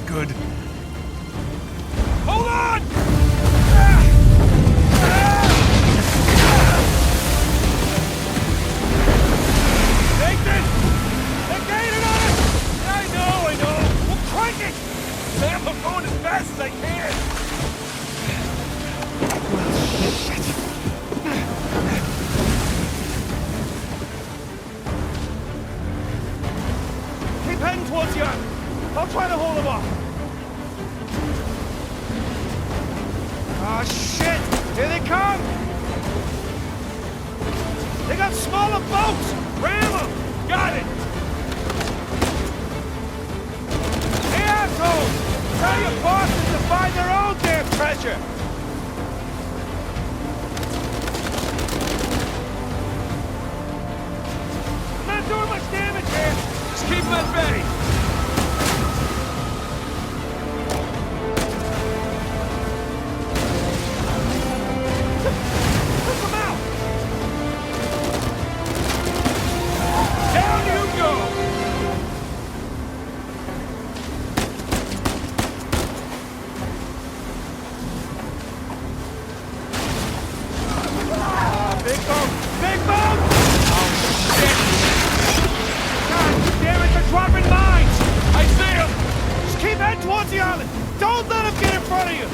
good. Hold on! Nathan! They're gaining on us! I know. We'll crank it! Sam, I'm going as fast as I can! Keep heading towards the island. I'll try to hold them off. Oh, shit! Here they come! They got smaller boats! Ram them! Got it! Hey, assholes! Tell your bosses to find their own damn treasure! I'm not doing much damage here! Just keep them at bay! Towards the island! Don't let him get in front of you!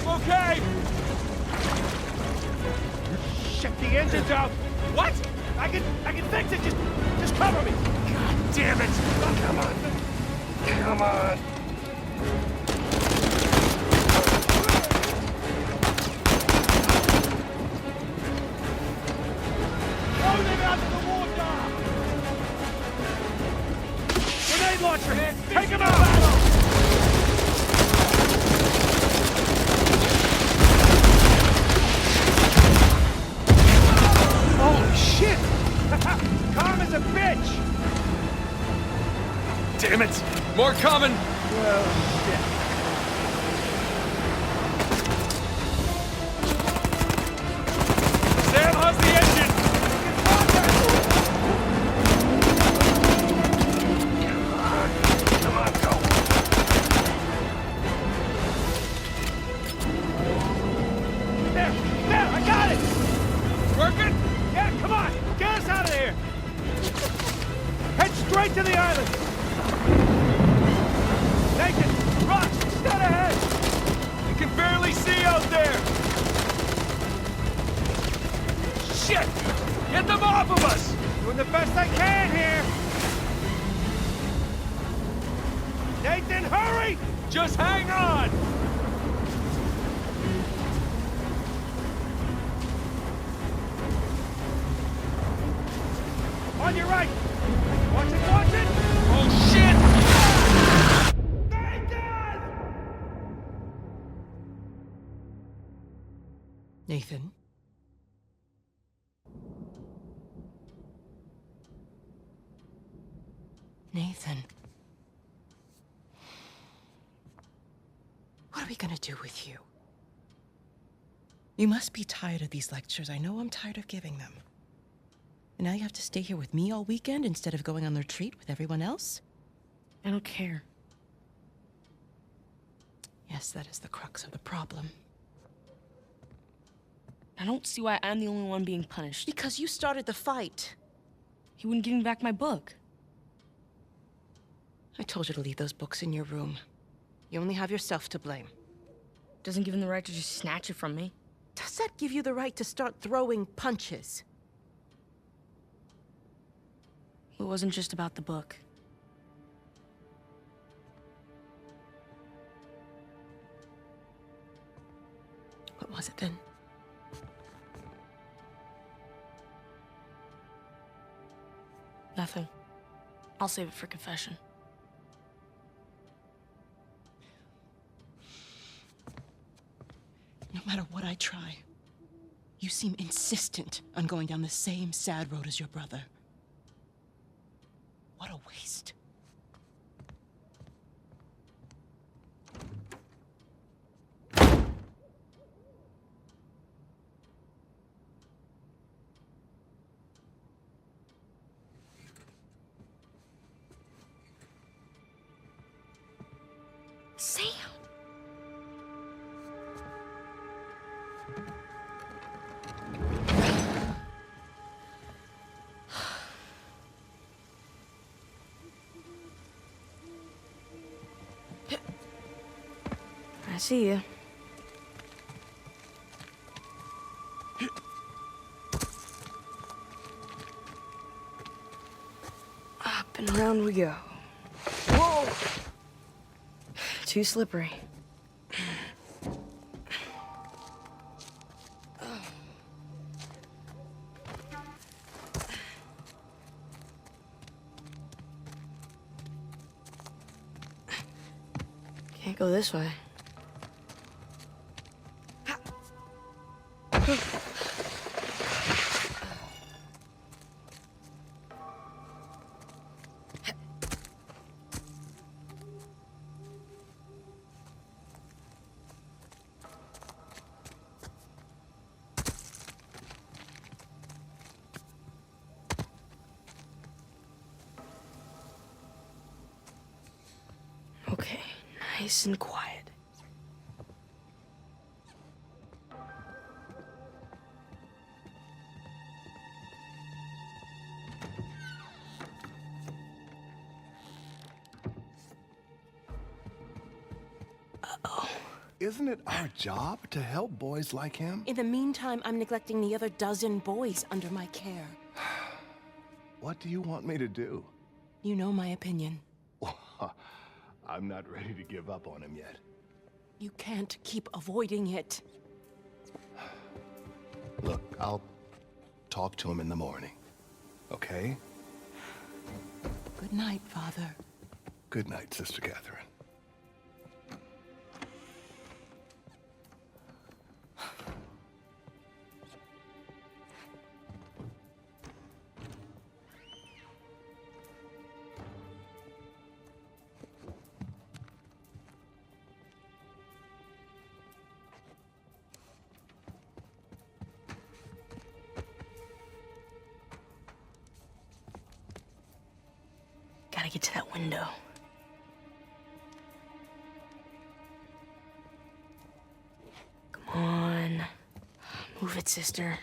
Okay! Shit, the engine's out! What? I can fix it! Just cover me! God damn it! Oh, come on! Come on! Throw them out to the water! Grenade launcher! Take him out! Shit! Calm as a bitch! Damn it! More coming! Well, shit. Sam, how's the engine? Come on, go! There! I got it! Working? Yeah, come on! Get us out of here! Head straight to the island! Nathan, run! Dead ahead! You can barely see out there! Shit! Get them off of us! Doing the best I can here! Nathan, hurry! Just hang on! On your right! Watch it! Oh, shit! Nathan? Nathan? What are we gonna do with you? You must be tired of these lectures. I know I'm tired of giving them. And now you have to stay here with me all weekend instead of going on the retreat with everyone else? I don't care. Yes, that is the crux of the problem. I don't see why I'm the only one being punished. Because you started the fight. He wouldn't give me back my book. I told you to leave those books in your room. You only have yourself to blame. Doesn't give him the right to just snatch it from me. Does that give you the right to start throwing punches? It wasn't just about the book. was it then? Nothing. I'll save it for confession. No matter what I try, you seem insistent on going down the same sad road as your brother. What a waste. Sam! I see you. Up and around we go. Whoa! Too slippery. Can't go this way. Okay, nice and quiet. Isn't it our job to help boys like him? In the meantime, I'm neglecting the other dozen boys under my care. What do you want me to do? You know my opinion. I'm not ready to give up on him yet. You can't keep avoiding it. Look, I'll talk to him in the morning, okay? Good night, Father. Good night, Sister Catherine. Gotta get to that window. Come on. Move it, sister.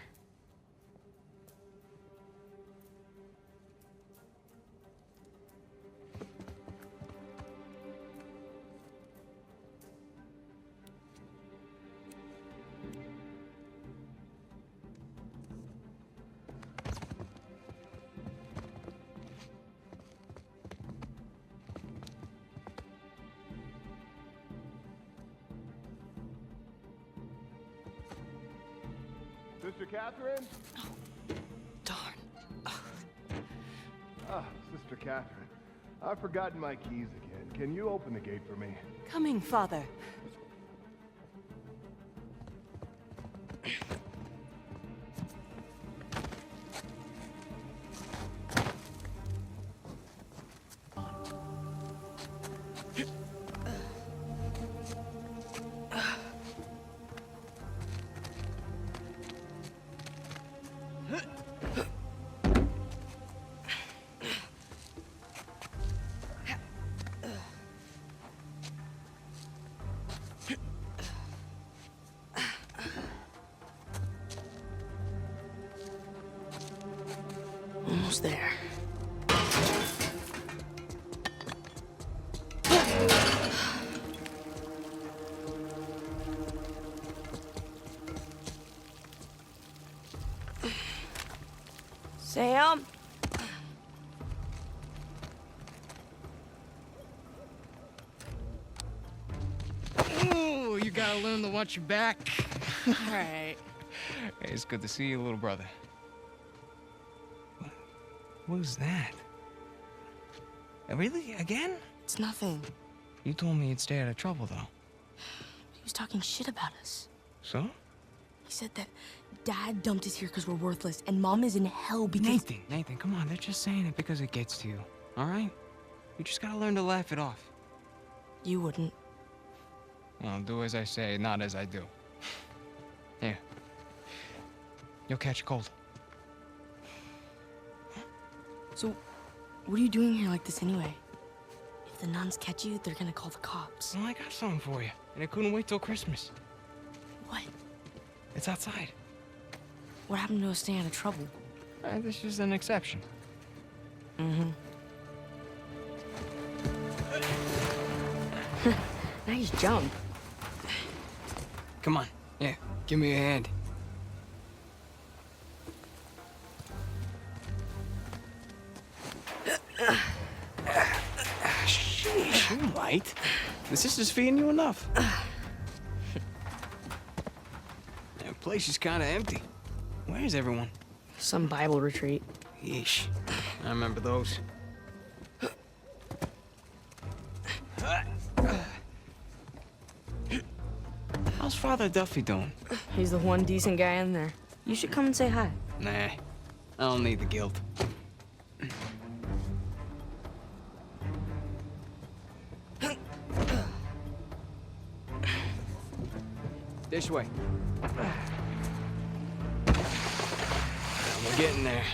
Sister Catherine? Darn. Ah, Sister Catherine. I've forgotten my keys again. Can you open the gate for me? Coming, Father. Almost there. Sam? Ooh, you gotta learn to watch your back. All right. Hey, it's good to see you, little brother. What was that? Really? Again? It's nothing. You told me you'd stay out of trouble, though. He was talking shit about us. So? He said that Dad dumped us here because we're worthless, and Mom is in hell because... Nathan, come on. They're just saying it because it gets to you, all right? You just gotta learn to laugh it off. You wouldn't. Well, do as I say, not as I do. Here. You'll catch a cold. So, what are you doing here like this anyway? If the nuns catch you, they're gonna call the cops. Well, I got something for you, and it couldn't wait till Christmas. What? It's outside. What happened to us staying out of trouble? This is an exception. Mm-hmm. Nice jump. Come on. Yeah, give me a hand. Sheesh, you might. The sister's feeding you enough. The place is kind of empty. Where's everyone? Some Bible retreat. Yeesh. I remember those. How's Father Duffy doing? He's the one decent guy in there. You should come and say hi. Nah, I don't need the guilt. This way. We're getting there.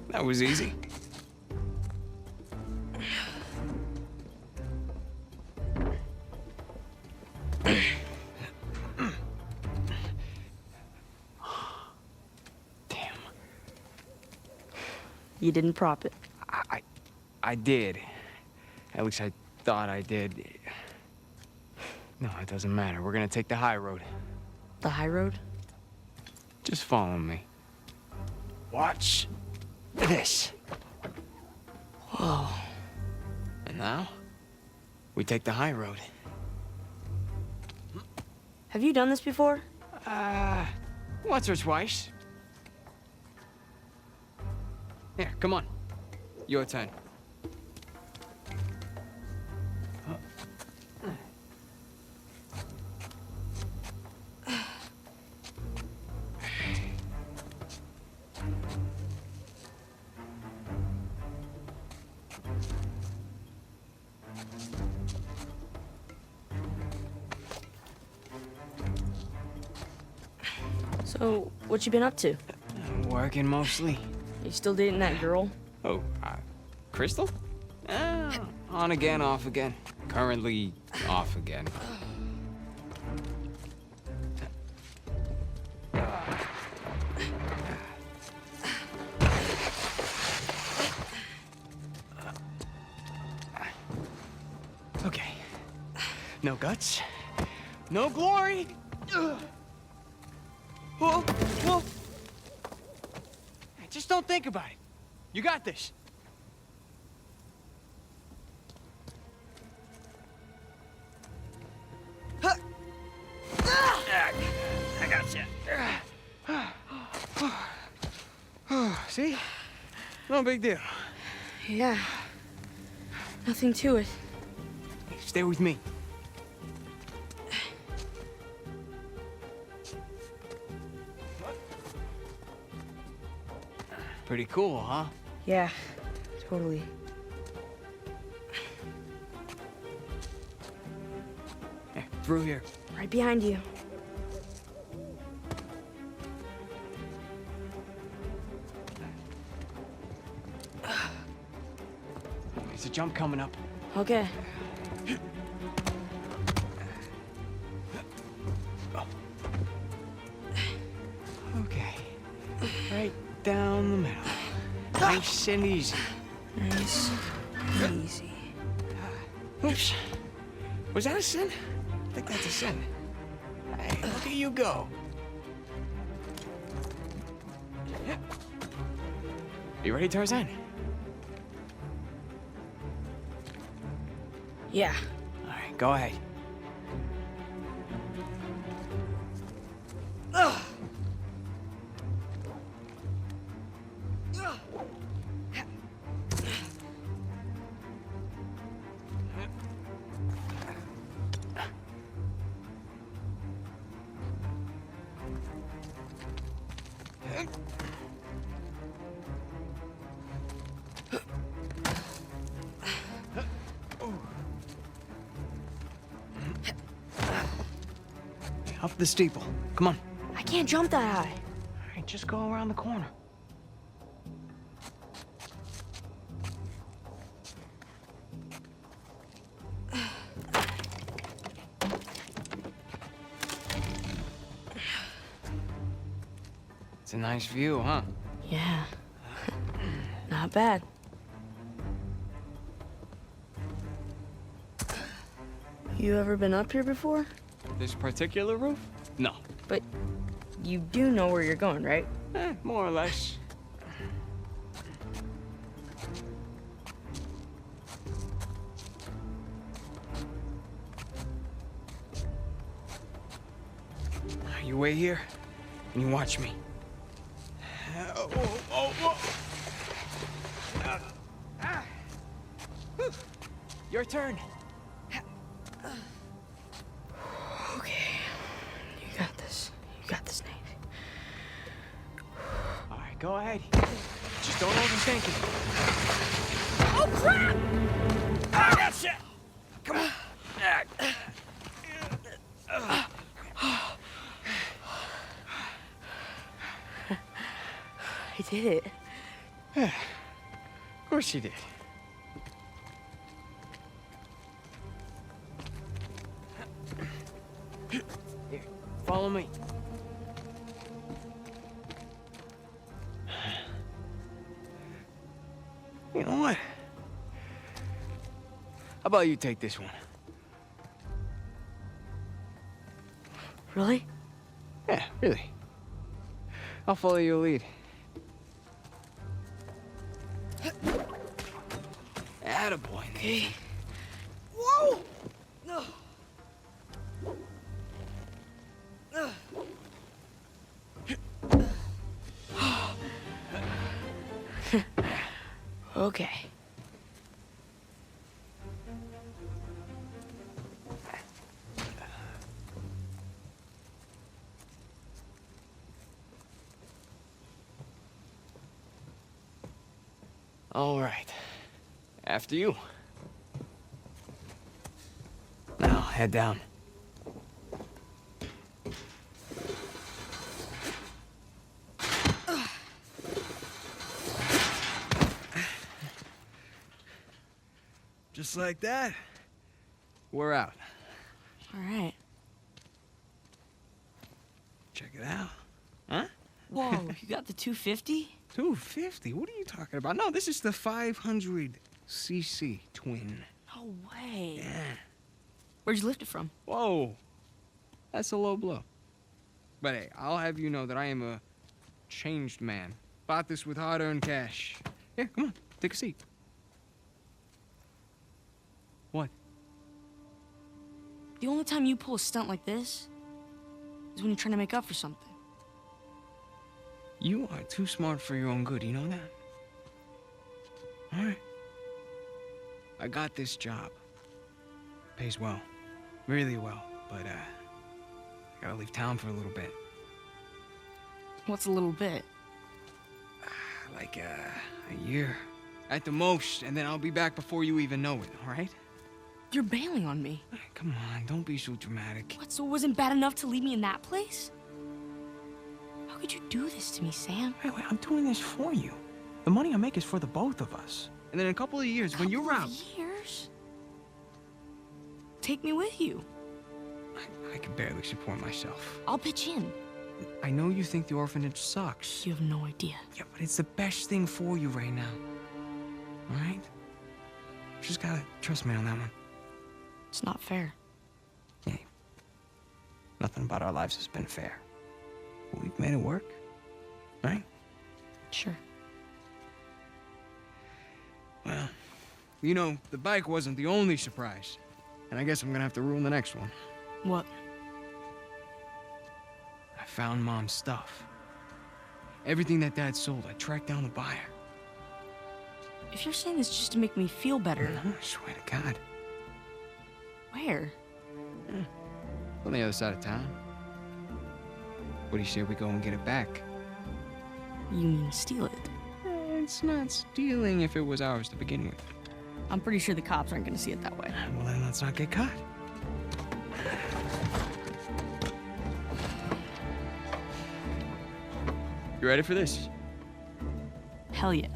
That was easy. Damn. You didn't prop it. I did. At least I thought I did. No, it doesn't matter. We're gonna take the high road. The high road? Just follow me. Watch this. Whoa. And now, we take the high road. Have you done this before? Once or twice. Here, come on. Your turn. So, what you been up to? Working mostly. You still dating that girl? Oh, Crystal? On again, off again. Currently off again. Okay. No guts. No glory. Whoa, whoa. Just don't think about it. You got this. I gotcha. See? No big deal. Yeah. Nothing to it. Stay with me. Pretty cool, huh? Yeah, totally. Here, through here. Right behind you. There's a jump coming up. Okay. Okay. Right down the middle. Nice and easy. Nice and easy. Oops. Was that a sin? I think that's a sin. Hey, look at you go. You ready, Tarzan? Yeah. All right, go ahead. Up the steeple. Come on. I can't jump that high. All right, just go around the corner. It's a nice view, huh? Yeah. Not bad. You ever been up here before? This particular roof? No. But you do know where you're going, right? More or less. You wait here, and you watch me. Your turn. Okay. You got this. You got this, Nate. All right, go ahead. Just don't overthink it. Oh, crap! I got you. Come on. I did it. Of course you did. Here, follow me. You know what? How about you take this one? Really? Yeah, really. I'll follow your lead. Attaboy. Okay. Whoa! No. Okay. All right. After you. Now, head down. Just like that, we're out. All right. Check it out. Huh? Whoa, you got the 250? 250? What are you talking about? No, this is the 500cc twin. No way. Yeah. Where'd you lift it from? Whoa. That's a low blow. But hey, I'll have you know that I am a changed man. Bought this with hard-earned cash. Yeah, come on, take a seat. What? The only time you pull a stunt like this is when you're trying to make up for something. You are too smart for your own good, you know that? All right. I got this job. Pays well. Really well. But, I gotta leave town for a little bit. What's a little bit? Like, a year. At the most, and then I'll be back before you even know it, all right? You're bailing on me. Come on, don't be so dramatic. What, so it wasn't bad enough to leave me in that place? How could you do this to me, Sam? Wait, I'm doing this for you. The money I make is for the both of us. And then in a couple of years, when you're out... Years? Take me with you. I can barely support myself. I'll pitch in. I know you think the orphanage sucks. You have no idea. Yeah, but it's the best thing for you right now. All right? Just gotta trust me on that one. It's not fair. Hey, nothing about our lives has been fair. But we've made it work, right? Sure. Well, you know, the bike wasn't the only surprise. And I guess I'm gonna have to ruin the next one. What? I found Mom's stuff. Everything that Dad sold, I tracked down the buyer. If you're saying this just to make me feel better... No, I swear to God. Where? On the other side of town. What do you say we go and get it back? You mean steal it? It's not stealing if it was ours to begin with. I'm pretty sure the cops aren't gonna see it that way. Well, then let's not get caught. You ready for this? Hell yeah.